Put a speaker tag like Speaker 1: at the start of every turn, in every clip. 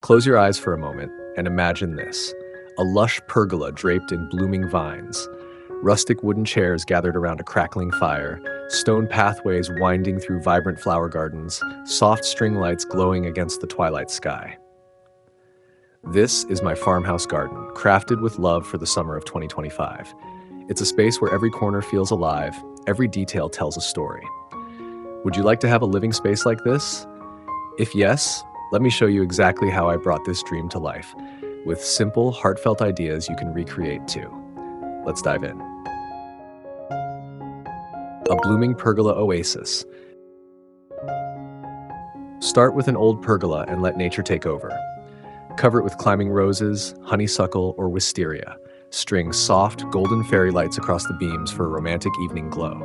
Speaker 1: Close your eyes for a moment and imagine this: a lush pergola draped in blooming vines, rustic wooden chairs gathered around a crackling fire, stone pathways winding through vibrant flower gardens, soft string lights glowing against the twilight sky. This is my farmhouse garden, crafted with love for the summer of 2025. It's a space where every corner feels alive, every detail tells a story. Would you like to have a living space like this? If yes, let me show you exactly how I brought this dream to life, with simple, heartfelt ideas you can recreate too. Let's dive in. A blooming pergola oasis. Start with an old pergola and let nature take over. Cover it with climbing roses, honeysuckle, or wisteria. String soft, golden fairy lights across the beams for a romantic evening glow.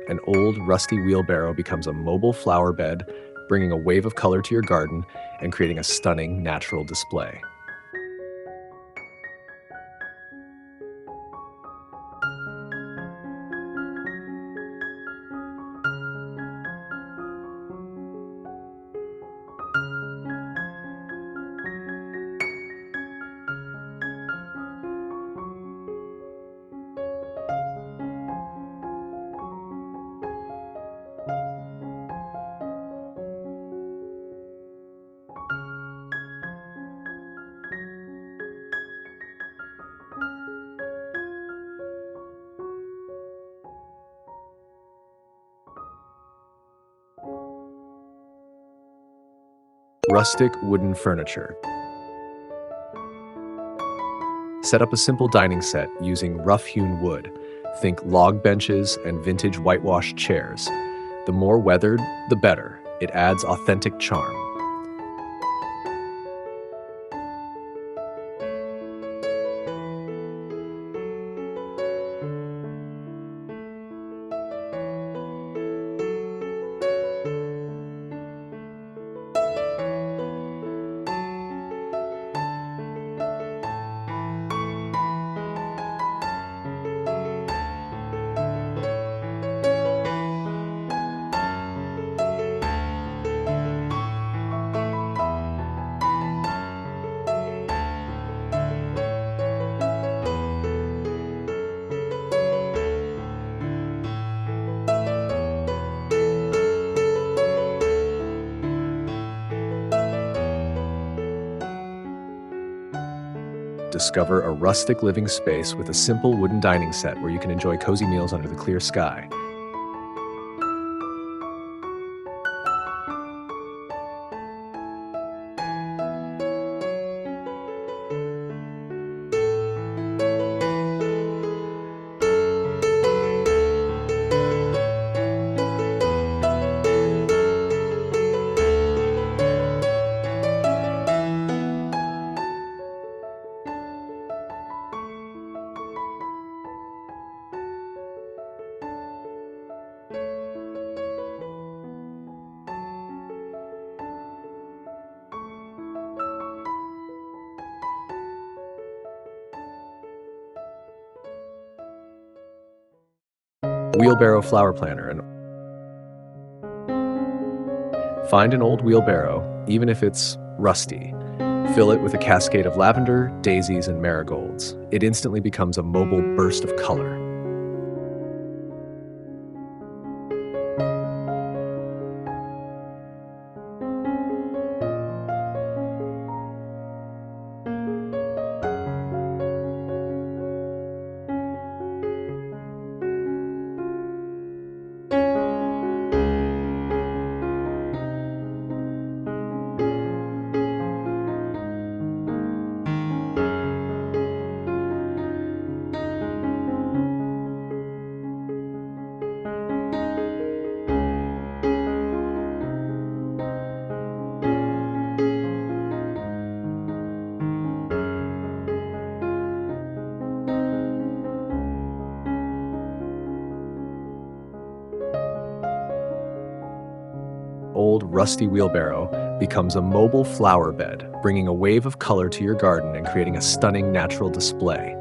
Speaker 1: An old, rusty wheelbarrow becomes a mobile flower bed, bringing a wave of color to your garden and creating a stunning natural display. Rustic wooden furniture. Set up a simple dining set using rough-hewn wood. Think log benches and vintage whitewashed chairs. The more weathered, the better. It adds authentic charm. Discover a rustic living space with a simple wooden dining set where you can enjoy cozy meals under the clear sky. Wheelbarrow flower planter. And find an old wheelbarrow, even if it's rusty. Fill it with a cascade of lavender, daisies, and marigolds. It instantly becomes a mobile burst of color. old rusty wheelbarrow becomes a mobile flower bed, bringing a wave of color to your garden and creating a stunning natural display.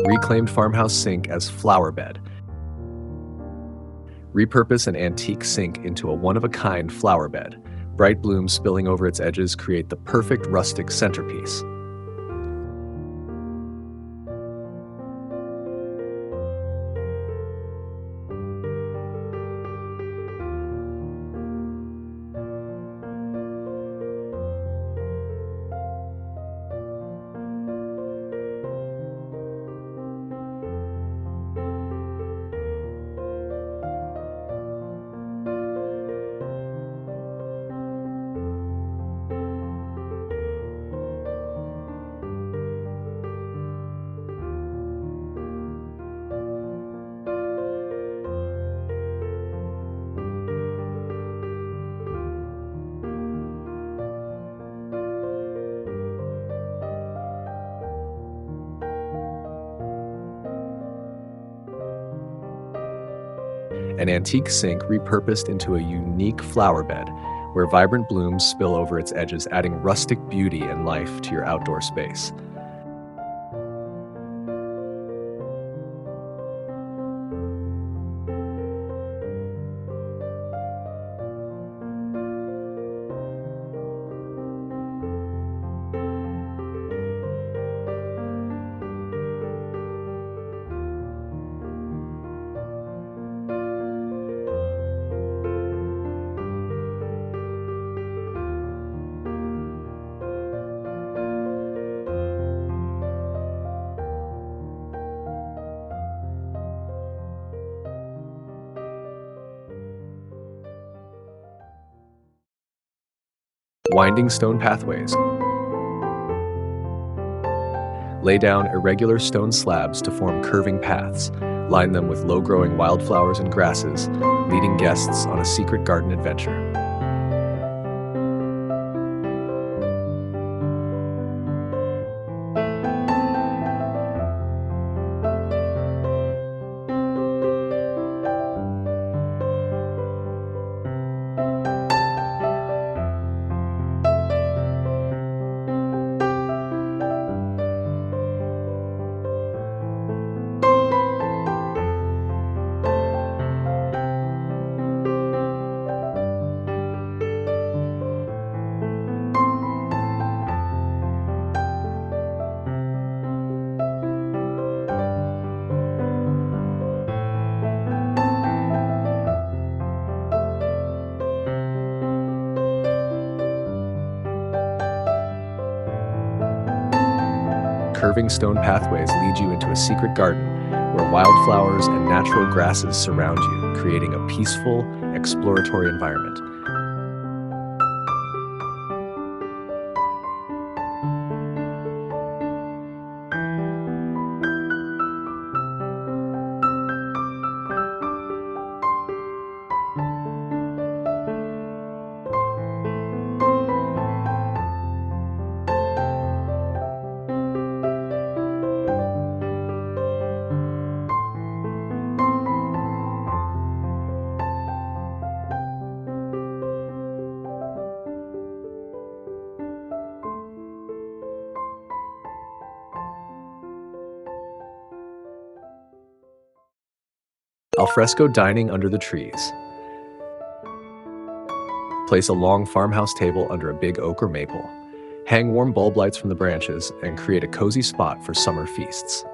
Speaker 1: Reclaimed farmhouse sink as flower bed. Repurpose an antique sink into a one-of-a-kind flower bed. Bright blooms spilling over its edges create the perfect rustic centerpiece. An antique sink repurposed into a unique flower bed, where vibrant blooms spill over its edges, adding rustic beauty and life to your outdoor space. Winding stone pathways. Lay down irregular stone slabs to form curving paths. Line them with low-growing wildflowers and grasses, leading guests on a secret garden adventure. Curving stone pathways lead you into a secret garden where wildflowers and natural grasses surround you, creating a peaceful, exploratory environment. Alfresco dining under the trees. Place a long farmhouse table under a big oak or maple. Hang warm bulb lights from the branches and create a cozy spot for summer feasts.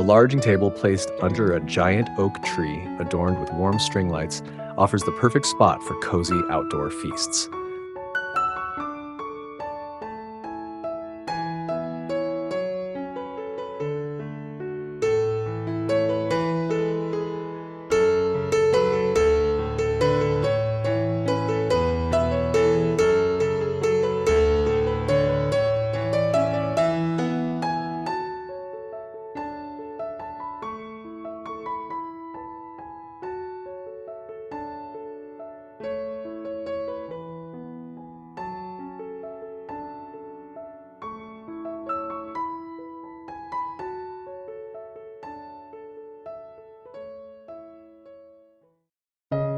Speaker 1: A larging table placed under a giant oak tree adorned with warm string lights offers the perfect spot for cozy outdoor feasts.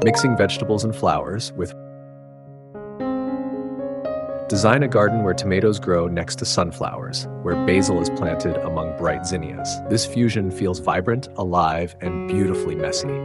Speaker 1: Mixing vegetables and flowers with design a garden where tomatoes grow next to sunflowers, where basil is planted among bright zinnias. This fusion feels vibrant, alive, and beautifully messy.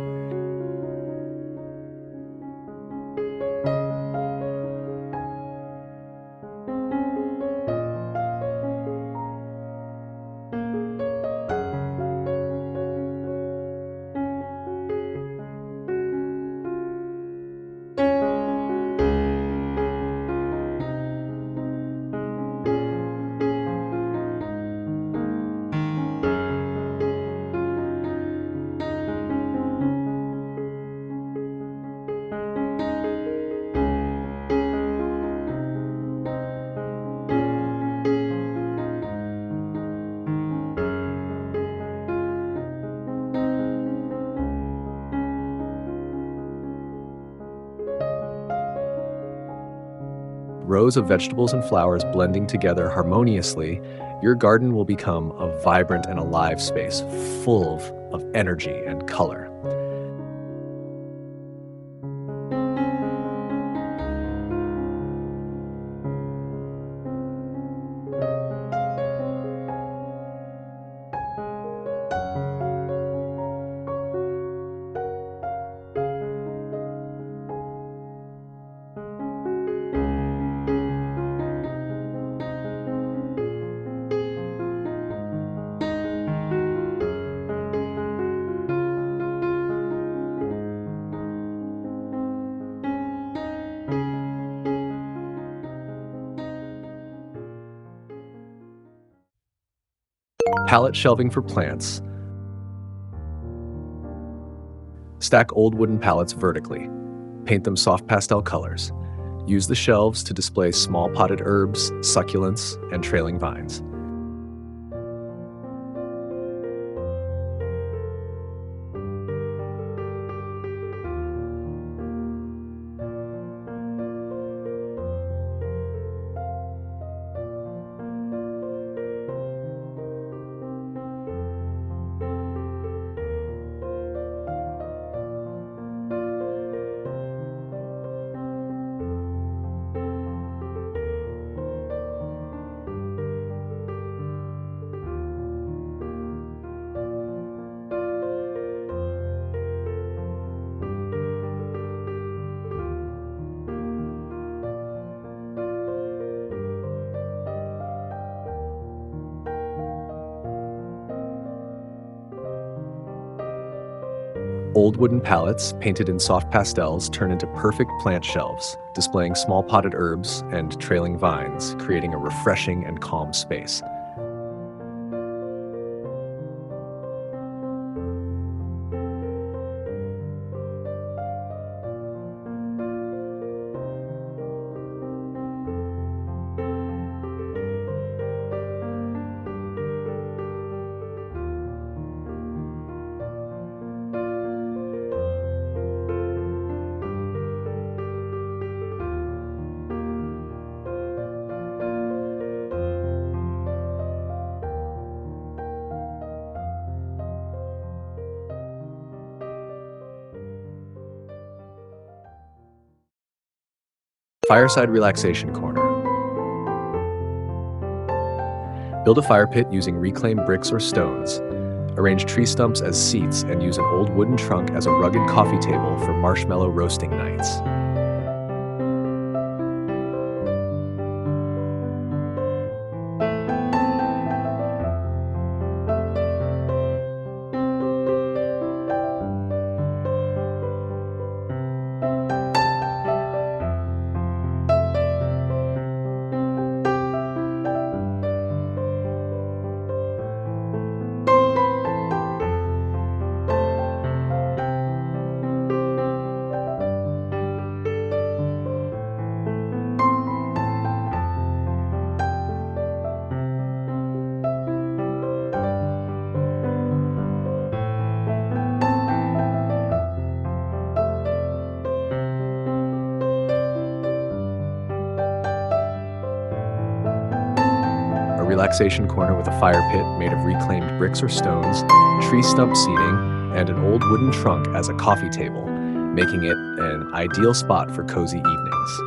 Speaker 1: Rows of vegetables and flowers blending together harmoniously, your garden will become a vibrant and alive space full of energy and color. Pallet shelving for plants. Stack old wooden pallets vertically. Paint them soft pastel colors. Use the shelves to display small potted herbs, succulents, and trailing vines. Old wooden pallets, painted in soft pastels, turn into perfect plant shelves, displaying small potted herbs and trailing vines, creating a refreshing and calm space. Fireside relaxation corner. Build a fire pit using reclaimed bricks or stones. Arrange tree stumps as seats and use an old wooden trunk as a rugged coffee table for marshmallow roasting nights. relaxation corner with a fire pit made of reclaimed bricks or stones, tree stump seating, and an old wooden trunk as a coffee table, making it an ideal spot for cozy evenings.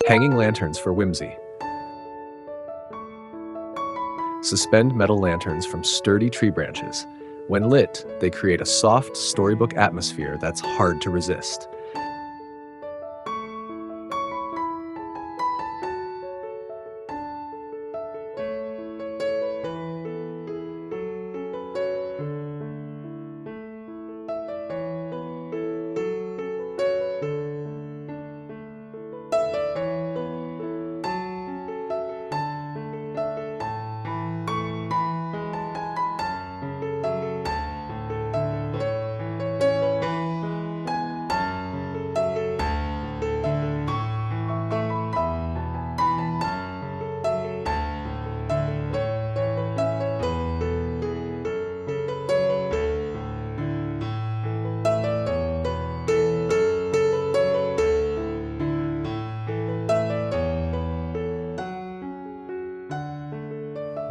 Speaker 1: Hanging lanterns for whimsy. Suspend metal lanterns from sturdy tree branches. When lit, they create a soft, storybook atmosphere that's hard to resist.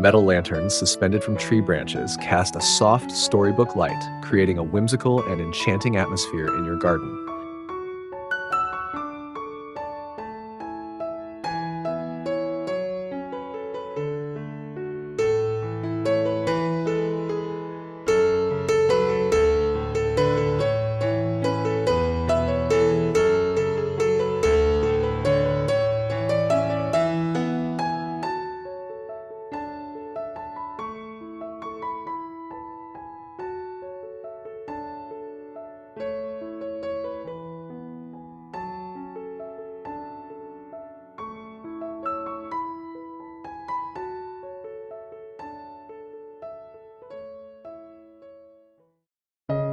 Speaker 1: Metal lanterns suspended from tree branches cast a soft storybook light, creating a whimsical and enchanting atmosphere in your garden.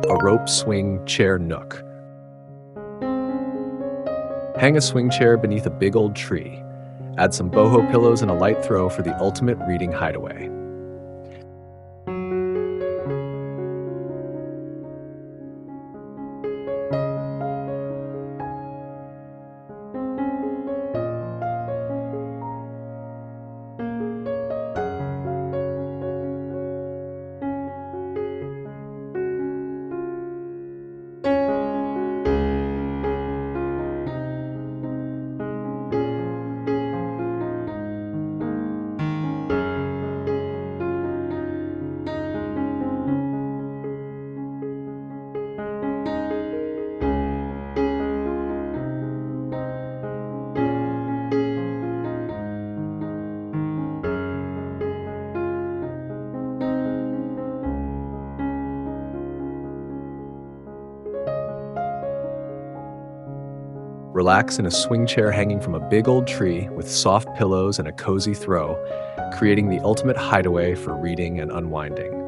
Speaker 1: A rope swing chair nook. Hang a swing chair beneath a big old tree. Add some boho pillows and a light throw for the ultimate reading hideaway. Relax in a swing chair hanging from a big old tree with soft pillows and a cozy throw, creating the ultimate hideaway for reading and unwinding.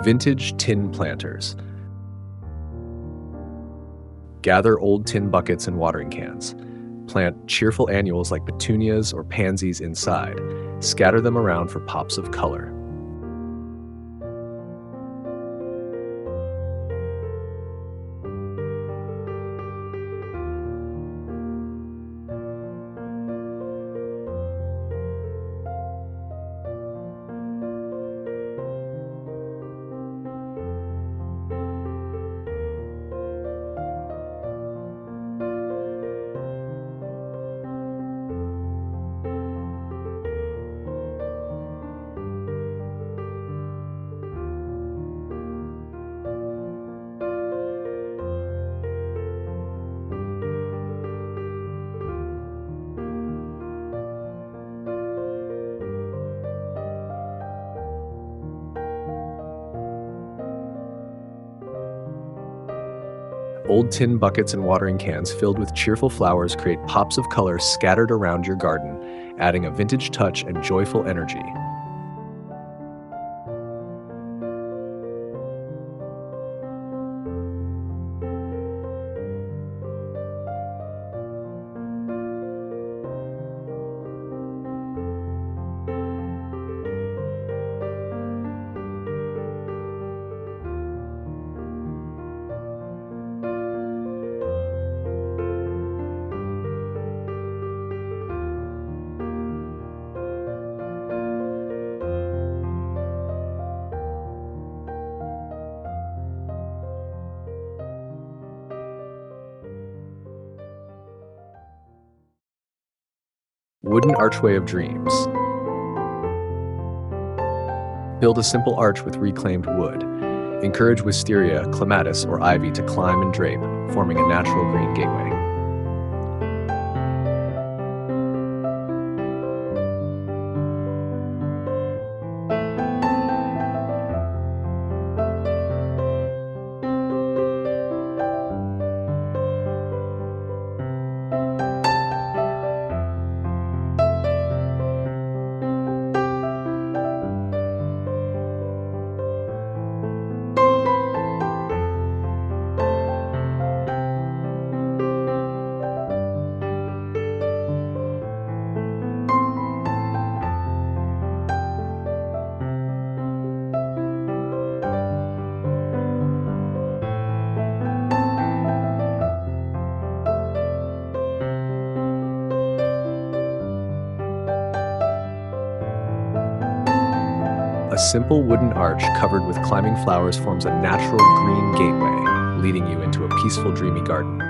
Speaker 1: Vintage tin planters. Gather old tin buckets and watering cans. Plant cheerful annuals like petunias or pansies inside. Scatter them around for pops of color. Old tin buckets and watering cans filled with cheerful flowers create pops of color scattered around your garden, adding a vintage touch and joyful energy. Wooden archway of dreams. Build a simple arch with reclaimed wood. Encourage wisteria, clematis, or ivy to climb and drape, forming a natural green gateway. A simple wooden arch covered with climbing flowers forms a natural green gateway, leading you into a peaceful, dreamy garden.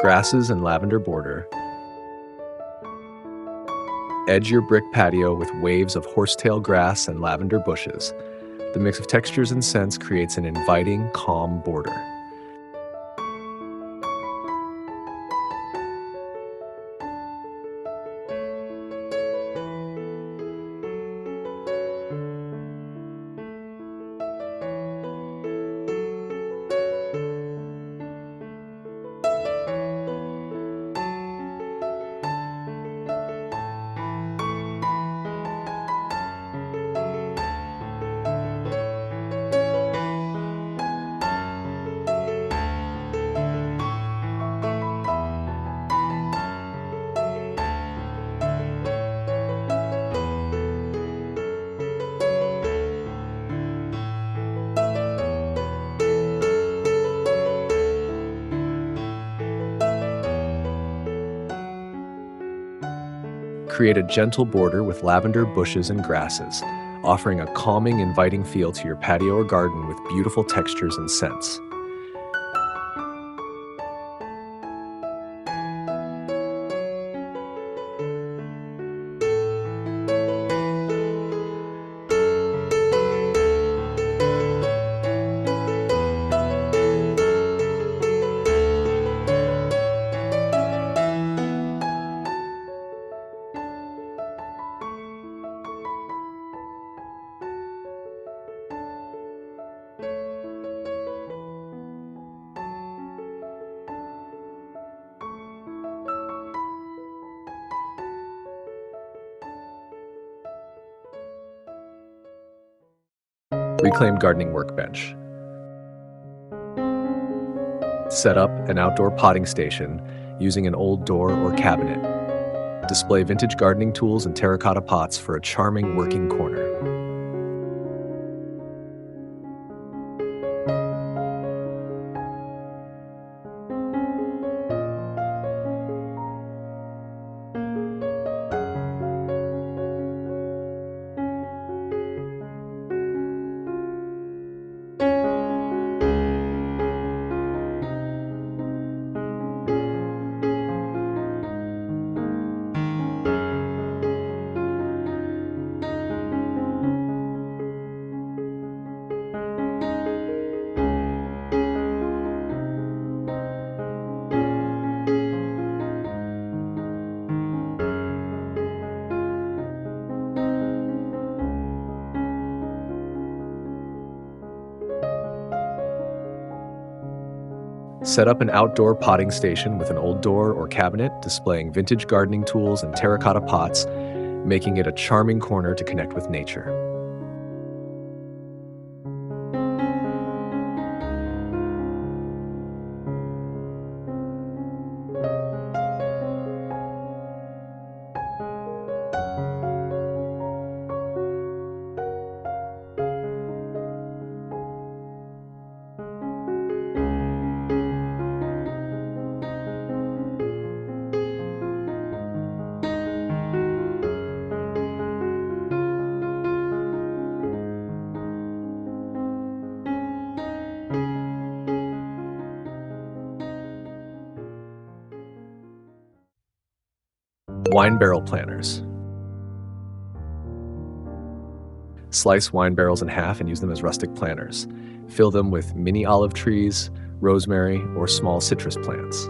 Speaker 1: Grasses and lavender border. Edge your brick patio with waves of horsetail grass and lavender bushes. The mix of textures and scents creates an inviting, calm border. Create a gentle border with lavender bushes and grasses, offering a calming, inviting feel to your patio or garden with beautiful textures and scents. Reclaimed gardening workbench. Set up an outdoor potting station using an old door or cabinet. Display vintage gardening tools and terracotta pots for a charming working corner. Set up an outdoor potting station with an old door or cabinet displaying vintage gardening tools and terracotta pots, making it a charming corner to connect with nature. Wine barrel planters. Slice wine barrels in half and use them as rustic planters. Fill them with mini olive trees, rosemary, or small citrus plants.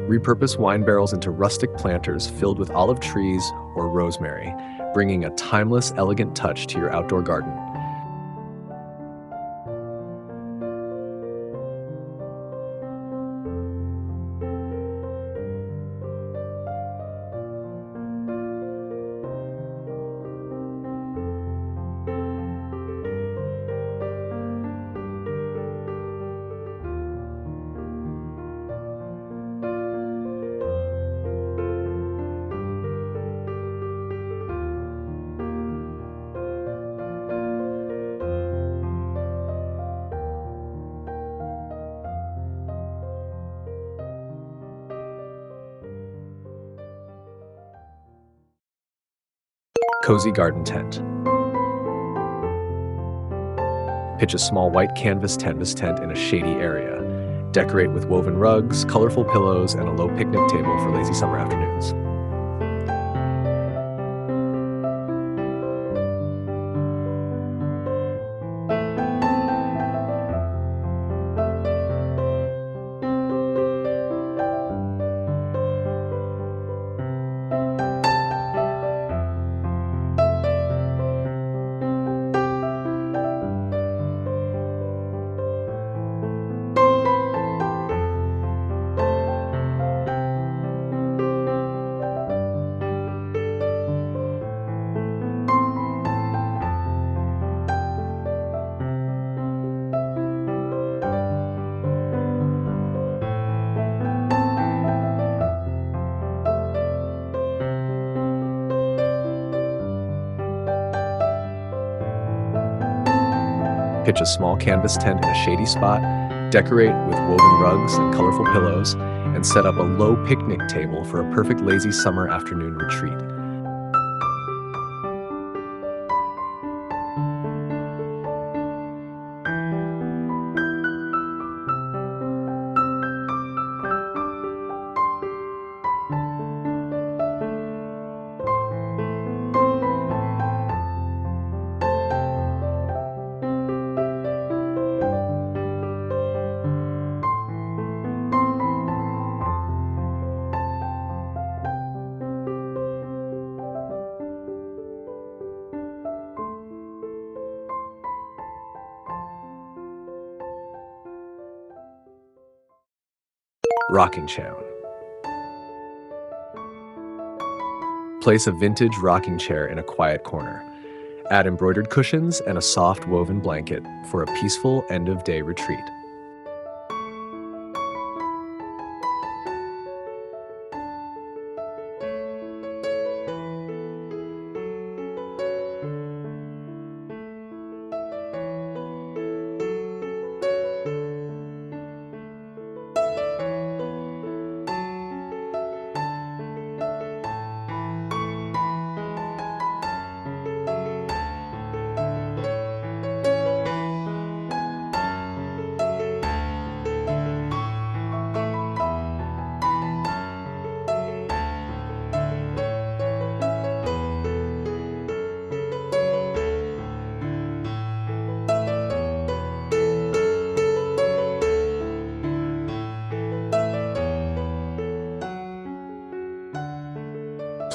Speaker 1: Repurpose wine barrels into rustic planters filled with olive trees or rosemary, bringing a timeless, elegant touch to your outdoor garden. Cozy garden tent. Pitch a small white canvas tent in a shady area. Decorate with woven rugs, colorful pillows, and a low picnic table for lazy summer afternoons. Pitch a small canvas tent in a shady spot, decorate with woven rugs and colorful pillows, and set up a low picnic table for a perfect lazy summer afternoon retreat. Rocking chair. Place a vintage rocking chair in a quiet corner. Add embroidered cushions and a soft woven blanket for a peaceful end-of-day retreat.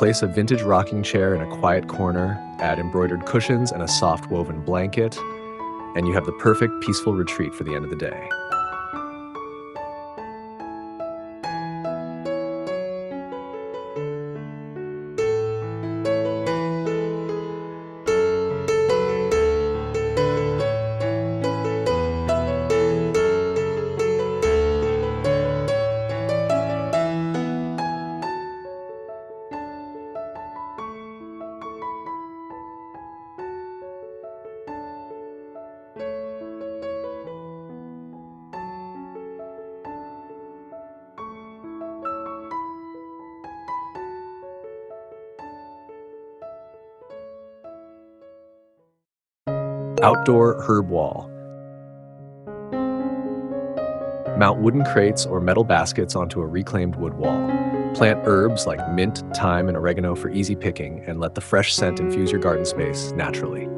Speaker 1: Place a vintage rocking chair in a quiet corner, add embroidered cushions and a soft woven blanket, and you have the perfect peaceful retreat for the end of the day. Outdoor herb wall. Mount wooden crates or metal baskets onto a reclaimed wood wall. Plant herbs like mint, thyme, and oregano for easy picking, and let the fresh scent infuse your garden space naturally.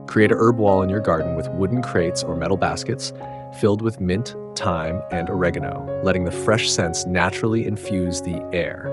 Speaker 1: Create a herb wall in your garden with wooden crates or metal baskets filled with mint, thyme, and oregano, letting the fresh scents naturally infuse the air.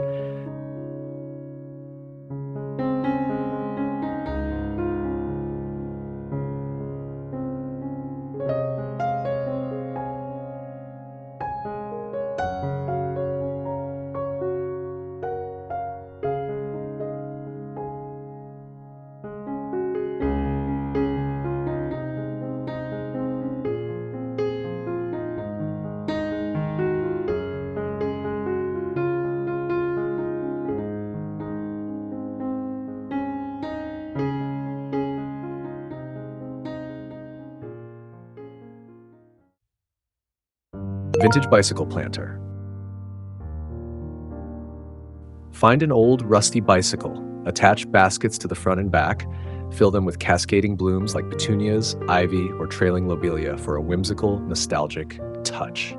Speaker 1: Vintage bicycle planter. Find an old, rusty bicycle. Attach baskets to the front and back. Fill them with cascading blooms like petunias, ivy, or trailing lobelia for a whimsical, nostalgic touch.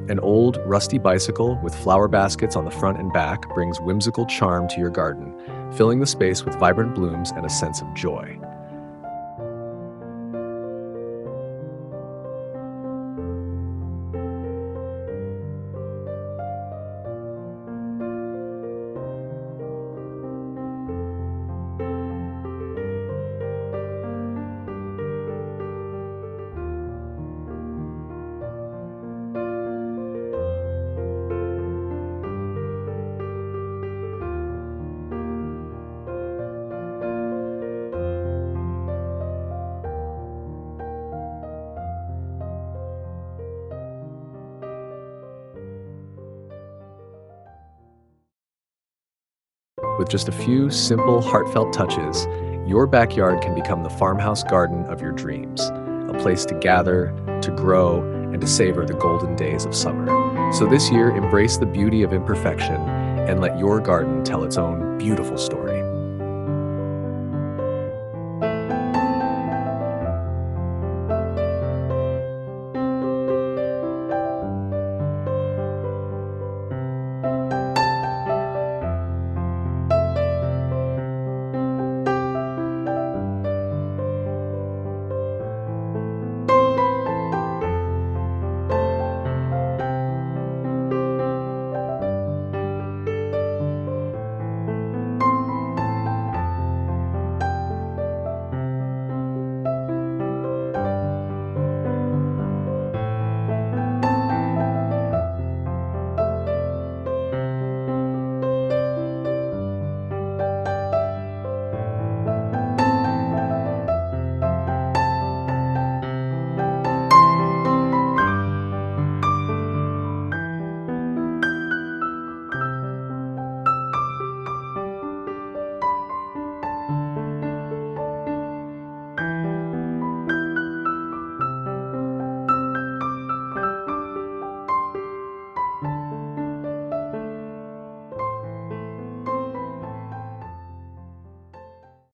Speaker 1: An old, rusty bicycle with flower baskets on the front and back brings whimsical charm to your garden, filling the space with vibrant blooms and a sense of joy. With just a few simple, heartfelt touches, your backyard can become the farmhouse garden of your dreams, a place to gather, to grow, and to savor the golden days of summer. So this year, embrace the beauty of imperfection and let your garden tell its own beautiful story.